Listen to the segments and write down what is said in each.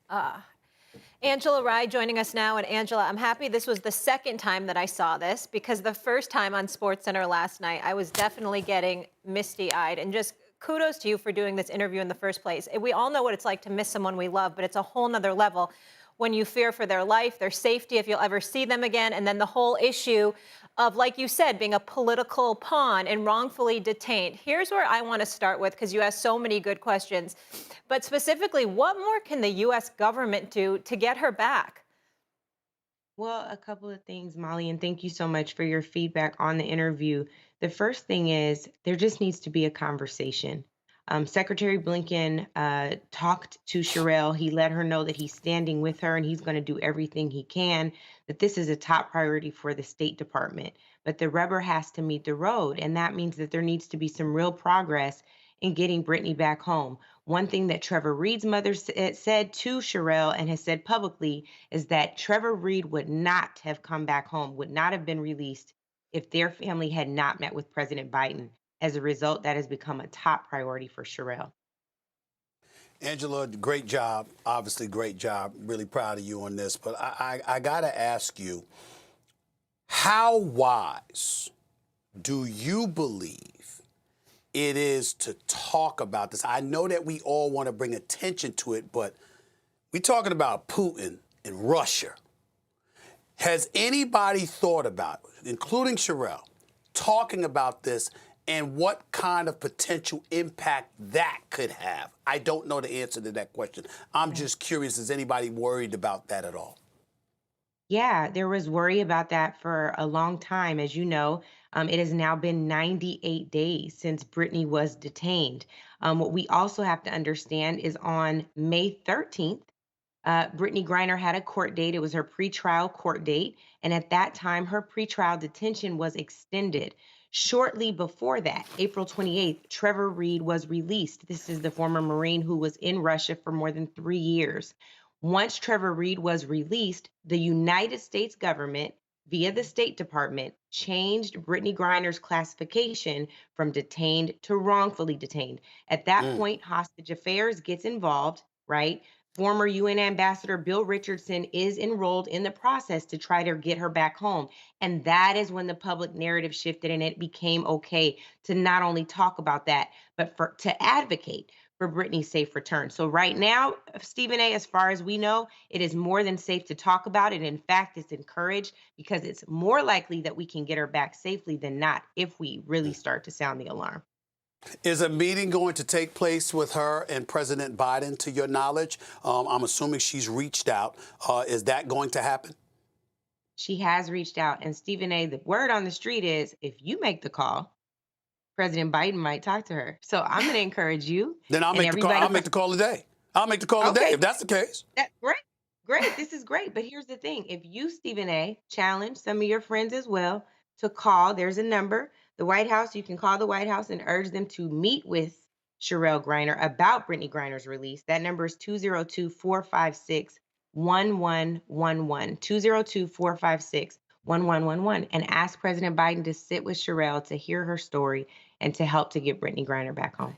Uh, Angela Rye joining us now. And Angela, I'm happy this was the second time that I saw this because the first time on SportsCenter last night, I was definitely getting misty eyed. And just kudos to you for doing this interview in the first place. We all know what it's like to miss someone we love, but it's a whole nother level when you fear for their life, their safety, if you'll ever see them again. And then the whole issue of, like you said, being a political pawn and wrongfully detained. Here's where I want to start with, because you asked so many good questions. But specifically, what more can the U.S. government do to get her back? Well, a couple of things, Molly, and thank you so much for your feedback on the interview. The first thing is there just needs to be a conversation. Secretary Blinken talked to Sherelle. He let her know that he's standing with her and he's going to do everything he can, that this is a top priority for the State Department. But the rubber has to meet the road. And that means that there needs to be some real progress in getting Brittany back home. One thing that Trevor Reed's mother said to Sherelle and has said publicly is that Trevor Reed would not have come back home, would not have been released if their family had not met with President Biden. As a result, that has become a top priority for Sherelle. Angela, great job. Obviously, great job. Really proud of you on this. But I got to ask you, how wise do you believe it is to talk about this? I know that we all want to bring attention to it, but we're talking about Putin and Russia. Has anybody thought about, including Sherelle, talking about this and what kind of potential impact that could have? I don't know the answer to that question. I'm just curious, is anybody worried about that at all? Yeah, there was worry about that for a long time. As you know, it has now been 98 days since Brittany was detained. What we also have to understand is on May 13th, Brittany Griner had a court date. It was her pretrial court date. And at that time, her pretrial detention was extended. Shortly before that, April 28th, Trevor Reed was released. This is the former Marine who was in Russia for more than 3 years. Once Trevor Reed was released, the United States government, via the State Department, changed Brittany Griner's classification from detained to wrongfully detained. At that Mm. point, hostage affairs gets involved, right? Former UN Ambassador Bill Richardson is enrolled in the process to try to get her back home. And that is when the public narrative shifted and it became okay to not only talk about that, but to advocate for Brittany's safe return. So right now, Stephen A., as far as we know, it is more than safe to talk about it. In fact, it's encouraged because it's more likely that we can get her back safely than not if we really start to sound the alarm. Is a meeting going to take place with her and President Biden, to your knowledge? I'm assuming she's reached out. Is that going to happen? She has reached out. And Stephen A., the word on the street is if you make the call, President Biden might talk to her. So I'm going to encourage you Then I'll and make the call. I'll everybody. make the call today. I'll make the call today Okay, if that's the case. that's great. Great. This is great. But here's the thing. If you, Stephen A., challenge some of your friends as well to call, there's a number. The White House, you can call the White House and urge them to meet with Sherelle Griner about Brittany Griner's release. That number is 202 456 1111. 202 456 1111. And ask President Biden to sit with Sherelle to hear her story and to help to get Brittany Griner back home.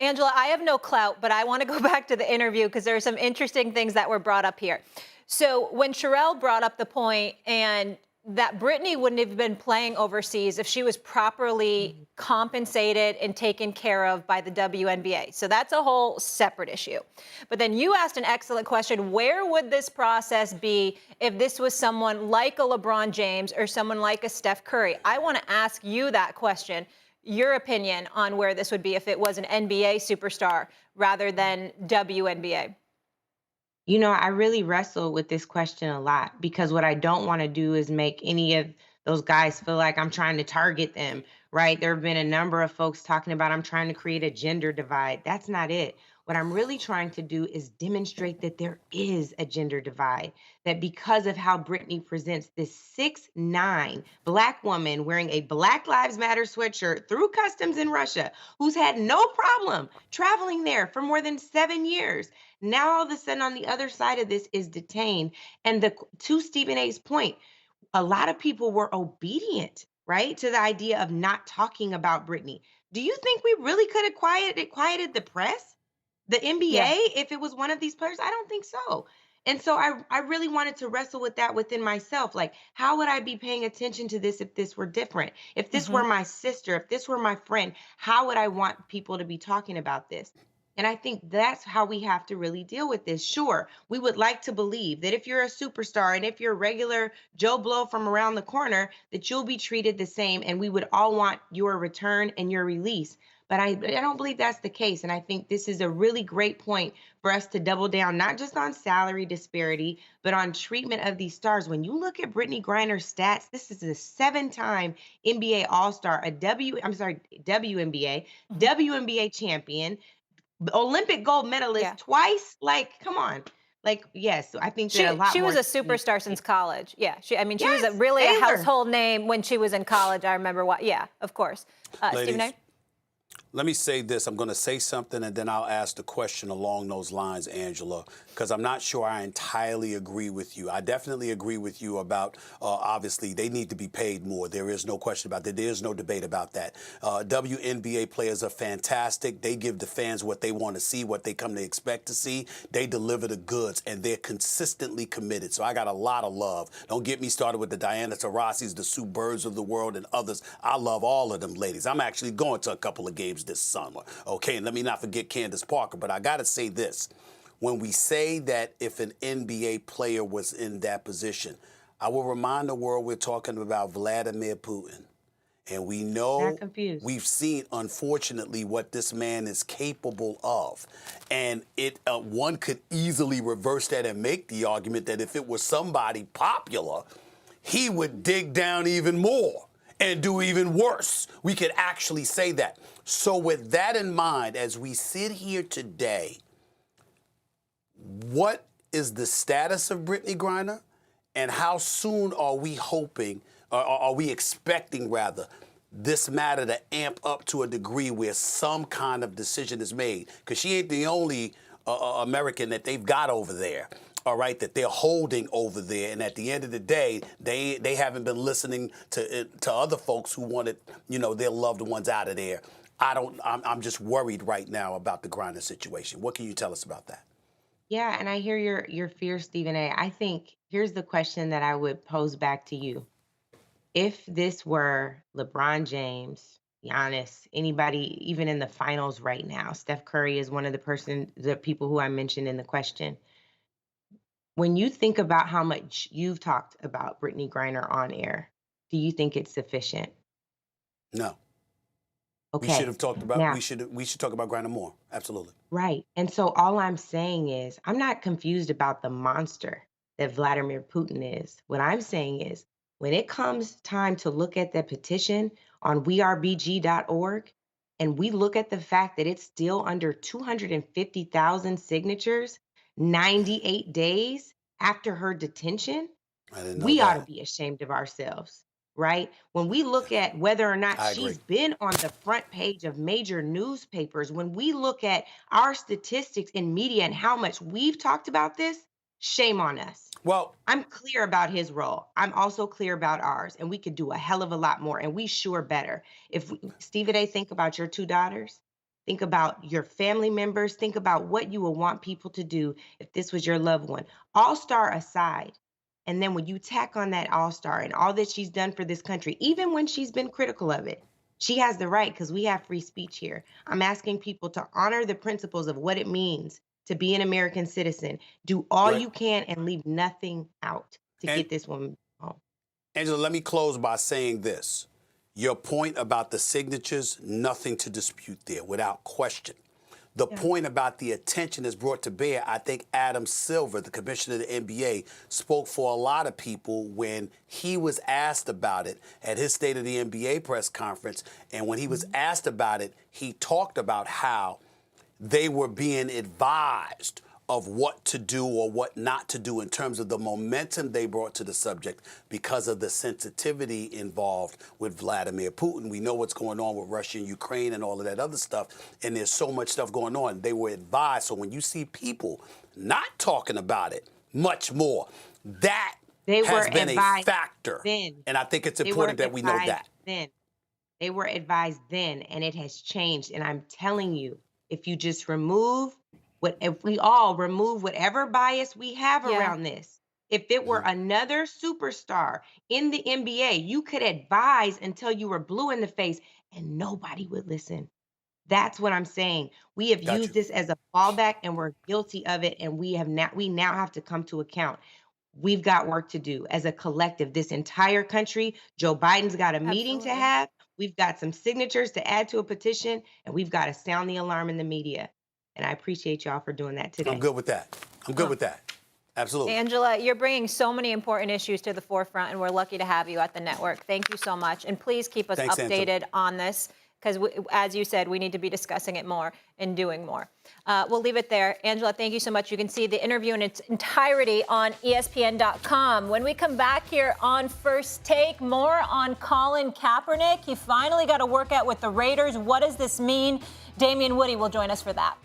Angela, I have no clout, but I want to go back to the interview because there are some interesting things that were brought up here. So when Sherelle brought up the point and that Brittany wouldn't have been playing overseas if she was properly compensated and taken care of by the WNBA. So that's a whole separate issue. But then you asked an excellent question. Where would this process be if this was someone like a LeBron James or someone like a Steph Curry? I want to ask you that question, your opinion on where this would be if it was an NBA superstar rather than WNBA. You know, I really wrestle with this question a lot because what I don't want to do is make any of those guys feel like I'm trying to target them, right? There have been a number of folks talking about I'm trying to create a gender divide. That's not it. What I'm really trying to do is demonstrate that there is a gender divide, that because of how Brittany presents this 6'9" Black woman wearing a Black Lives Matter sweatshirt through customs in Russia, who's had no problem traveling there for more than 7 years, now all of a sudden on the other side of this is detained. And to Stephen A's point, a lot of people were obedient, right, to the idea of not talking about Brittany. Do you think we really could have quieted the press? The NBA, Yeah. if it was one of these players, I don't think so. And so I really wanted to wrestle with that within myself. Like, how would I be paying attention to this if this were different? If this were Hmm. my sister, if this were my friend, how would I want people to be talking about this? And I think that's how we have to really deal with this. Sure, we would like to believe that if you're a superstar and if you're a regular Joe Blow from around the corner, that you'll be treated the same and we would all want your return and your release. But I don't believe that's the case. And I think this is a really great point for us to double down, not just on salary disparity, but on treatment of these stars. When you look at Brittney Griner's stats, this is a 7-time NBA All-Star, WNBA, Hmm. WNBA champion, Olympic gold medalist Yeah. twice. Like, come on. Like, yes, I think that a lot She more was a needs to be. superstar since college. Yeah. I mean, she was Yes, really a Baylor. household name when she was in college. I remember what. Yeah, of course. Stephen Ladies, A. let me say this. I'm going to say something and then I'll ask the question along those lines, Angela, because I'm not sure I entirely agree with you. I definitely agree with you about, obviously, they need to be paid more. There is no question about that. There is no debate about that. WNBA players are fantastic. They give the fans what they want to see, what they come to expect to see. They deliver the goods, and they're consistently committed. So I got a lot of love. Don't get me started with the Diana Taurasi's, the Sue Birds of the world, and others. I love all of them ladies. I'm actually going to a couple of games this summer. Okay, and let me not forget Candace Parker, but I got to say this. When we say that if an NBA player was in that position, I will remind the world we're talking about Vladimir Putin. And we Not know, confused. we've seen, unfortunately, what this man is capable of. And one could easily reverse that and make the argument that if it was somebody popular, he would dig down even more and do even worse. We could actually say that. So with that in mind, as we sit here today, what is the status of Brittney Griner, and how soon are we hoping, or are we expecting rather, this matter to amp up to a degree where some kind of decision is made? Because she ain't the only American that they've got over there, all right, that they're holding over there. And at the end of the day, they haven't been listening to other folks who wanted, their loved ones out of there. I'm just worried right now about the Griner situation. What can you tell us about that? Yeah, and I hear your fear, Stephen A. I think here's the question that I would pose back to you. If this were LeBron James, Giannis, anybody, even in the finals right now, Steph Curry is one of the people who I mentioned in the question. When you think about how much you've talked about Brittney Griner on air, do you think it's sufficient? No. We should Okay. have talked about Now, we should talk about Griner more. Absolutely. right. And so all I'm saying is I'm not confused about the monster that Vladimir Putin is. What I'm saying is when it comes time to look at the petition on wearebg.org and we look at the fact that it's still under 250,000 signatures 98 days after her detention, I didn't know we ought to that. be ashamed of ourselves, right? When we look at whether or not I agree. she's been on the front page of major newspapers, when we look at our statistics in media and how much we've talked about this, shame on us. Well, I'm clear about his role. I'm also clear about ours, and we could do a hell of a lot more, and we sure better. Stephen A., think about your 2 daughters. Think about your family members. Think about what you would want people to do if this was your loved one. All star aside, and then when you tack on that all-star and all that she's done for this country, even when she's been critical of it, she has the right because we have free speech here. I'm asking people to honor the principles of what it means to be an American citizen. Do all right. you can and leave nothing out to And get this woman home. Angela, let me close by saying this. Your point about the signatures, nothing to dispute there, without question. The Yeah. point about the attention that's brought to bear, I think Adam Silver, the commissioner of the NBA, spoke for a lot of people when he was asked about it at his State of the NBA press conference. And when he was asked about it, he talked about how they were being advised of what to do or what not to do in terms of the momentum they brought to the subject because of the sensitivity involved with Vladimir Putin. We know what's going on with Russia and Ukraine and all of that other stuff, and there's so much stuff going on. They were advised. So when you see people not talking about it much more, that They were has been a advised factor. then. And I think it's They were important that we know advised that. then. They were advised then, and it has changed. And I'm telling you, if you just remove if we all remove whatever bias we have Yeah. around this, if it were another superstar in the NBA, you could advise until you were blue in the face and nobody would listen. That's what I'm saying. We have Got used you. this as a fallback and we're guilty of it. And we now have to come to account. We've got work to do as a collective. This entire country, Joe Biden's got a meeting to Absolutely. have. We've got some signatures to add to a petition, and we've got to sound the alarm in the media. And I appreciate y'all for doing that today. I'm good with that. I'm good with that. Absolutely. Angela, you're bringing so many important issues to the forefront, and we're lucky to have you at the network. Thank you so much. And please keep us Thanks, updated Angela. on this, because as you said, we need to be discussing it more and doing more. We'll leave it there. Angela, thank you so much. You can see the interview in its entirety on ESPN.com. When we come back here on First Take, more on Colin Kaepernick. He finally got a workout with the Raiders. What does this mean? Damian Woody will join us for that.